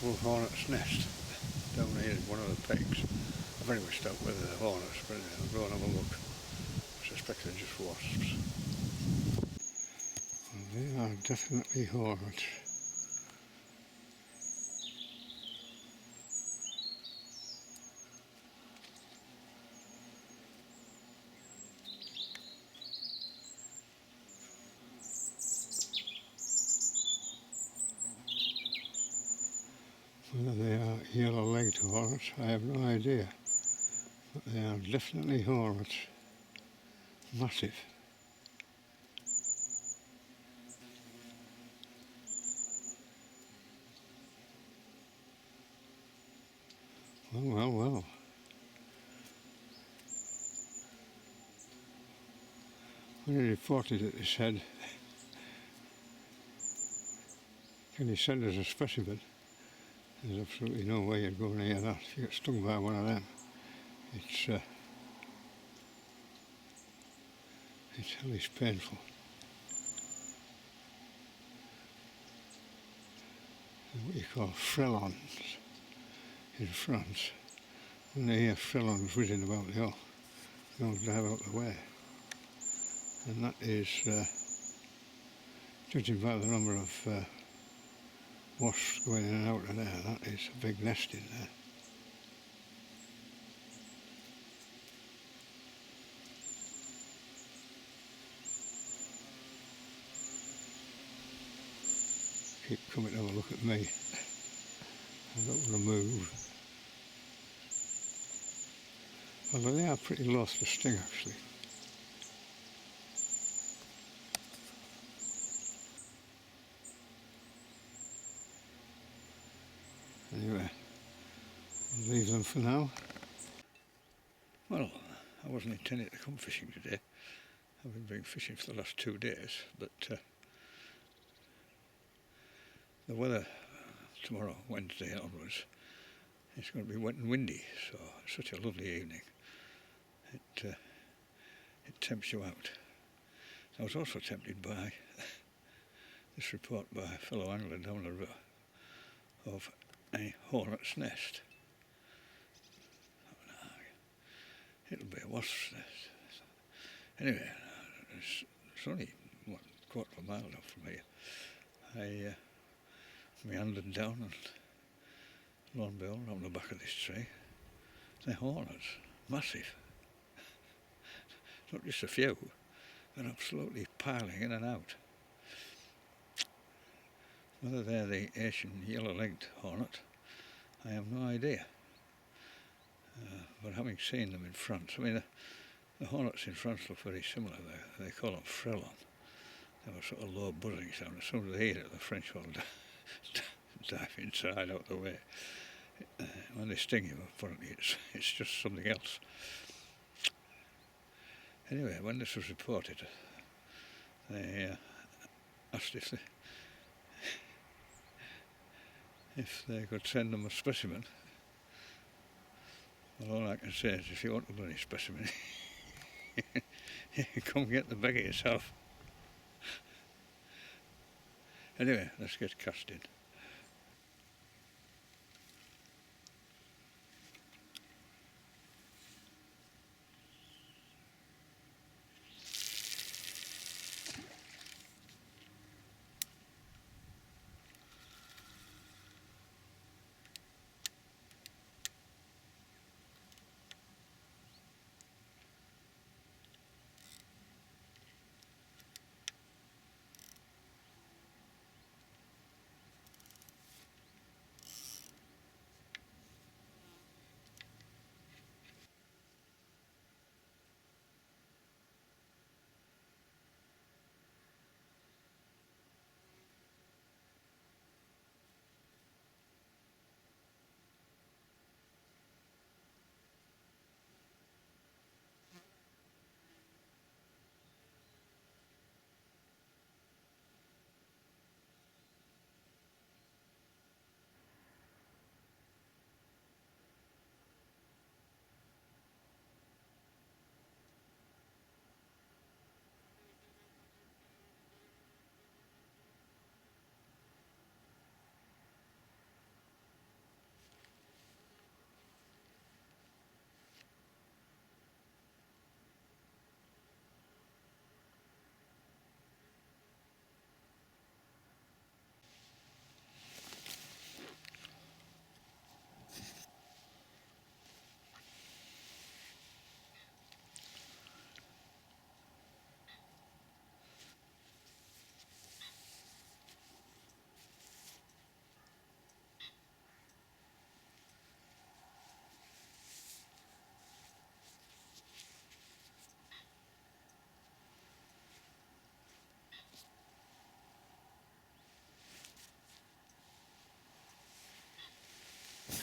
possible hornet's nest down here in one of the pegs. I've very much doubt whether they're hornets, but anyway, I'll go and have a look. I suspect they're just wasps. Well, they are definitely hornets. Whether they are yellow-legged hornets, I have no idea. But they are definitely hornets. Massive. Well. When he reported it, he said, can you send us a specimen? There's absolutely no way you'd go near that. If you get stung by one of them, it's hellish painful. They're what you call frelons in France. When they hear frelons whizzing about, they all dive out the way. And that is, judging by the number of wasps going in and out of there, that is a big nest in there. Keep coming to have a look at me. I don't want to move. Well, they are pretty lost to sting actually. Anyway, I'll leave them for now. Well, I wasn't intending to come fishing today. I've been fishing for the last 2 days, but the weather tomorrow, Wednesday onwards, it's going to be wet and windy, so it's such a lovely evening. It tempts you out. I was also tempted by this report by a fellow angler down the river of a hornet's nest. It'll be a wasp's nest. Anyway, it's only quarter of a mile down from here. I meandered down and lo and behold, on the back of this tree, they're hornets, massive. Not just a few, they're absolutely piling in and out. Whether they're the Asian yellow-legged hornet, I have no idea. But having seen them in France, I mean, the hornets in France look very similar. They call them frelons. They have a sort of low buzzing sound. As soon as they hear it, the French will dive inside out the way. When they sting you, apparently it's just something else. Anyway, when this was reported, they asked if they could send them a specimen. Well, all I can say is if you want a bloody specimen, you can come get the beggar yourself. Anyway, let's get casting.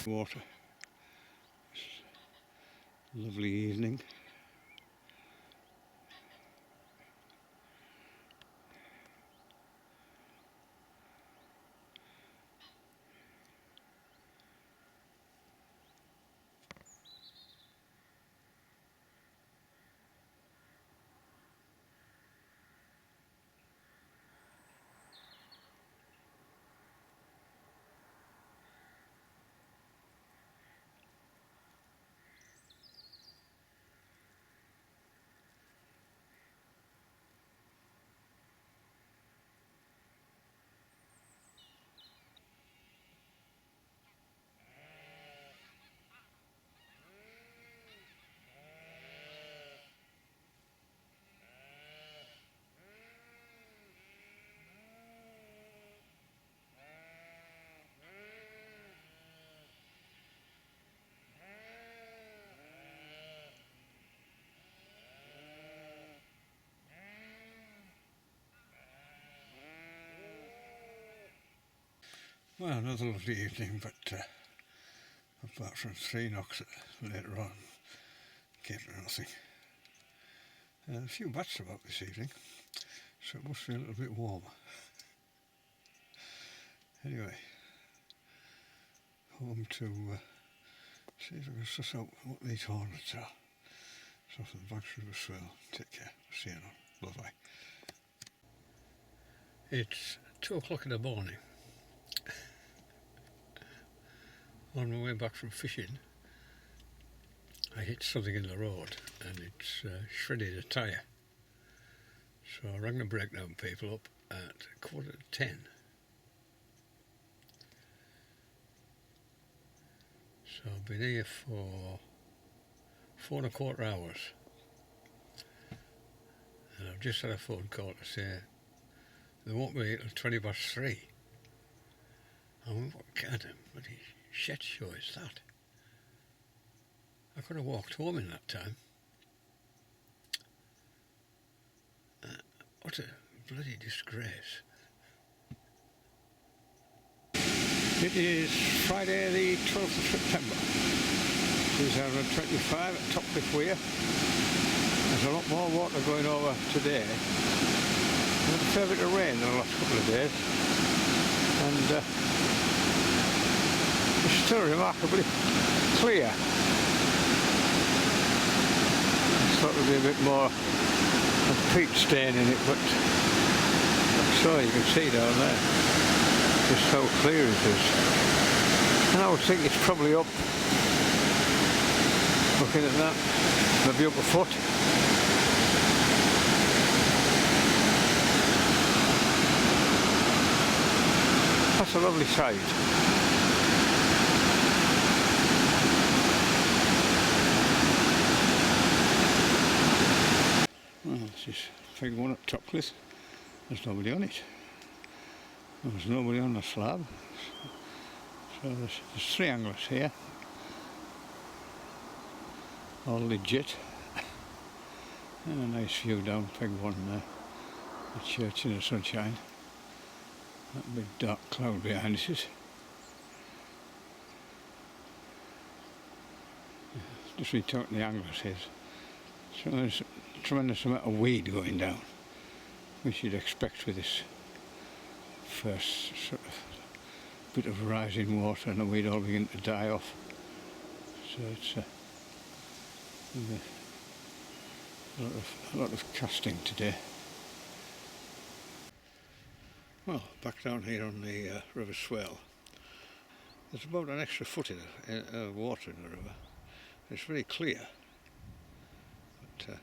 Water. Lovely evening. Well, another lovely evening, but apart from 3 knocks later on, came to nothing. A few bats about this evening, so it must be a little bit warmer. Anyway, home to see if I can suss out what these hornets are. So off the banks of River Swale. Take care. See you now. Bye bye. It's 2 o'clock in the morning. On my way back from fishing, I hit something in the road and it's shredded a tyre. So I rang the breakdown people up at 10:15. So I've been here for 4.25 hours. And I've just had a phone call to say they won't be here till 3:20. I went, what kind of bloody shit show is that? I could have walked home in that time. What a bloody disgrace. It is Friday the 12th of September 2025 at Topcliffe Weir. There's a lot more water going over today. We've had a fair bit of rain in the last couple of days, and it's still remarkably clear. I thought there'd be a bit more of peat stain in it, but so you can see down there just how clear it is. And I would think it's probably up, looking at that, maybe up a foot. That's a lovely sight. Well, this is fig one at Topcliffe. There's nobody on it. There's nobody on the slab. So there's 3 anglers here. All legit. And a nice view down Peg 1 there. The church in the sunshine. That big dark cloud behind us is. Just been talking to the anglers here. So there's a tremendous amount of weed going down, which you'd expect with this first sort of bit of rising water and the weed all begin to die off. So it's a lot of casting today. Well, back down here on the River Swale, there's about an extra foot of water in the river. It's very clear, but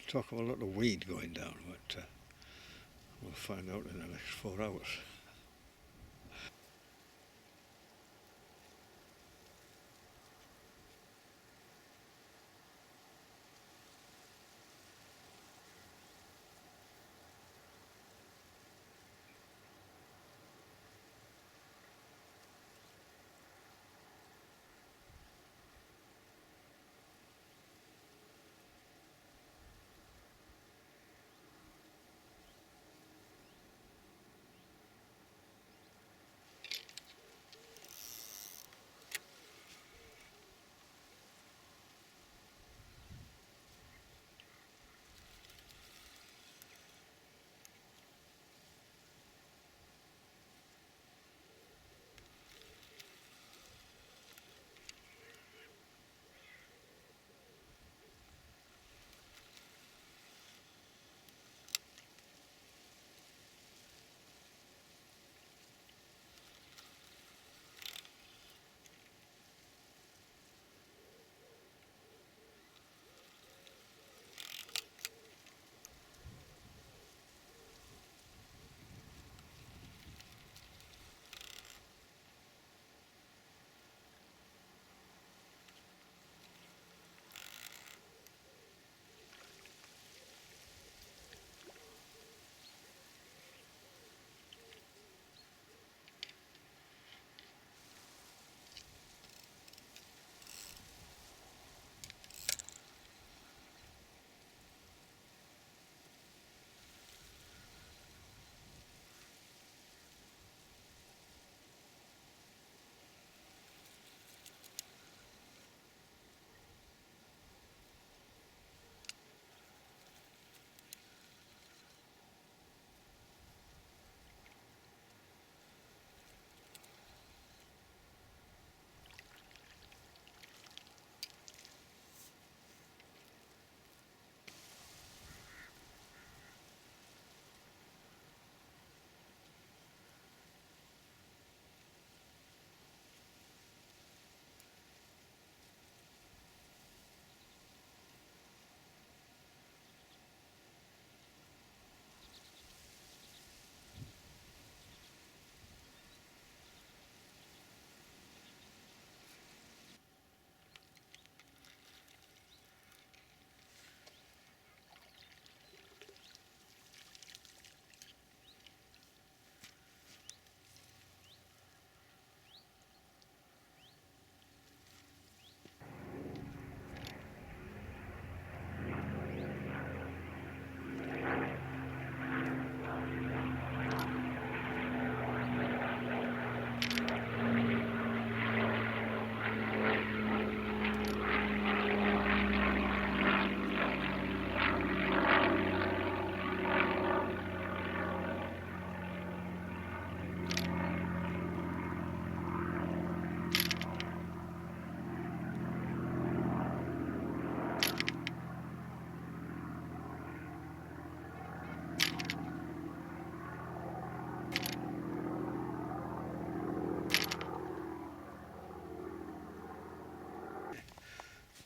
talk of a lot of weed going down, but we'll find out in the next 4 hours.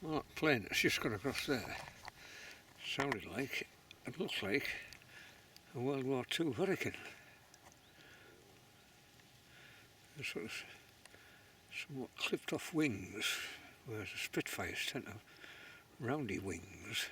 Well, that plane that's just gone across there sounded like, it looks like, a World War II hurricane. They're sort of somewhat clipped off wings, whereas the Spitfires tend to have roundy wings.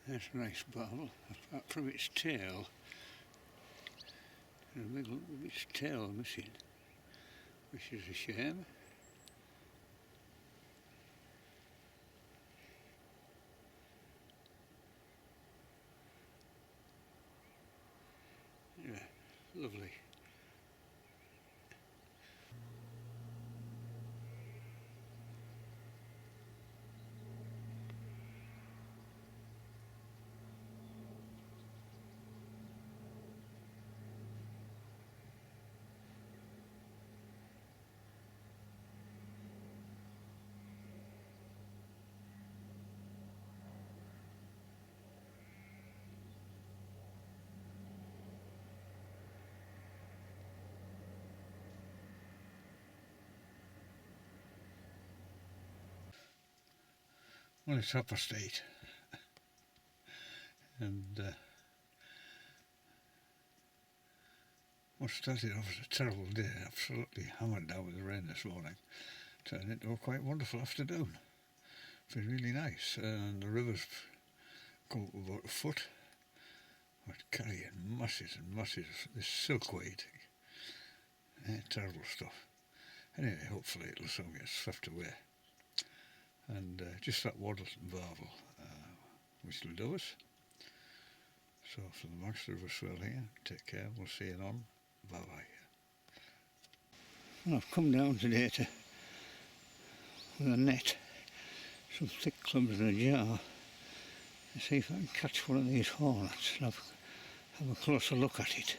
That's a nice barbel, apart from its tail. And a big lump of its tail missing, which is a shame. Yeah, lovely. Well, it's 8:30, and what started off as a terrible day, absolutely hammered down with the rain this morning, turned into a quite wonderful afternoon. It's been really nice, and the river's come up about a foot. We're carrying masses and masses of this silkweed. Terrible stuff. Anyway, hopefully it'll soon get swept away. And just that Waddleton Barbel, which will do us. So for the Max River Swale here, take care, we'll see you on. Bye bye. Well, I've come down today with a net, some thick clubs in a jar, to see if I can catch one of these hornets and have a closer look at it.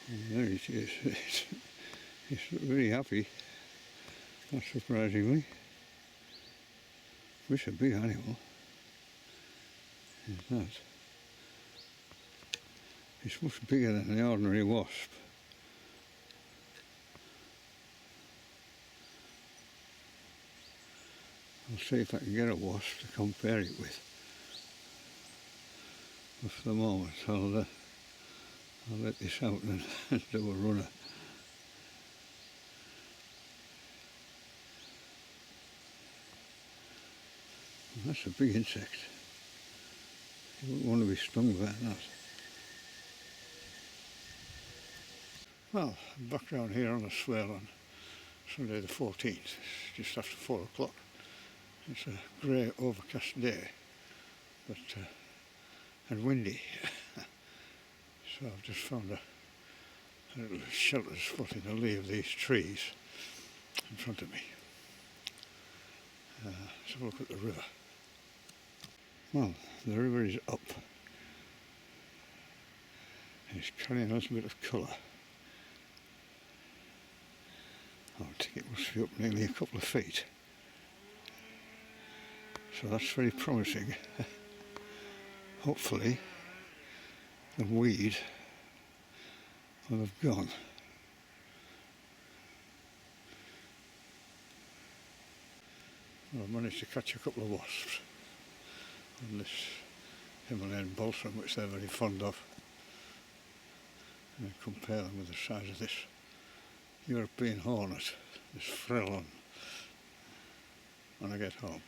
And there it is. It's very happy, not surprisingly. It's a big animal. It's that. It's much bigger than the ordinary wasp. I'll see if I can get a wasp to compare it with. But for the moment, I'll let this out and do a runner. That's a big insect. You wouldn't want to be stung by that. Well, I'm back down here on the swale on Sunday the 14th. It's just after 4 o'clock. It's a grey, overcast day, but and windy. So I've just found a little sheltered spot in the lee of these trees in front of me. Let's have a look at the river. Well, the river is up. It's carrying a little bit of colour. I think it must be up nearly a couple of feet. So that's very promising. Hopefully the weed will have gone. Well, I managed to catch a couple of wasps on this Himalayan balsam, which they're very fond of, and I compare them with the size of this European hornet, this frelon, when I get home.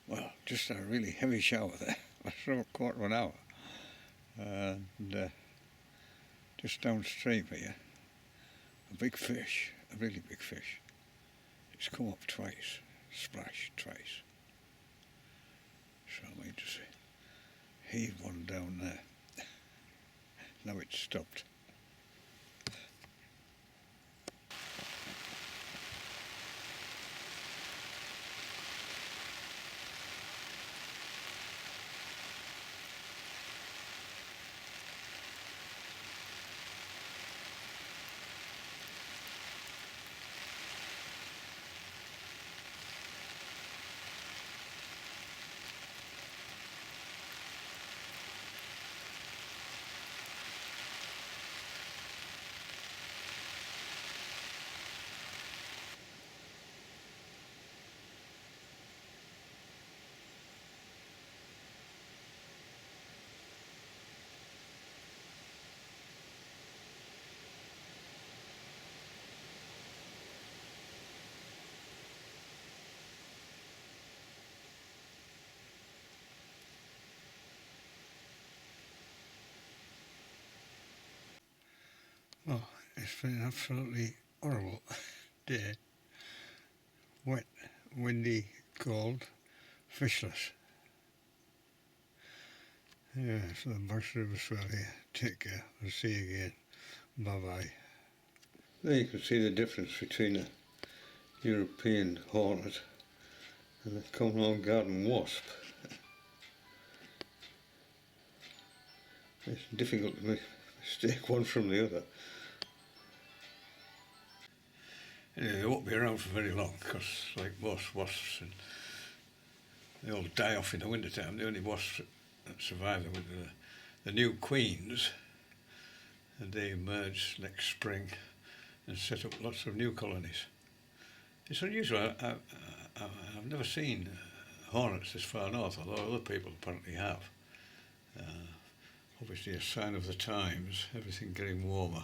Well, just a really heavy shower there. I saw a quarter of an hour. And just downstream here, a big fish, a really big fish. It's come up twice, splashed twice. So I might just heave one down there. Now it's stopped. Well, it's been an absolutely horrible day. Wet, windy, cold, fishless. Yeah, so the box River Swale here. Take care. I'll see you again. Bye bye. There you can see the difference between a European hornet and a common old garden wasp. It's difficult to mistake one from the other. Anyway, they won't be around for very long because, like most wasps, and they all die off in the winter time. The only wasps that survive are with the new queens, and they emerge next spring and set up lots of new colonies. It's unusual. I've never seen hornets this far north, although other people apparently have. Obviously a sign of the times, everything getting warmer.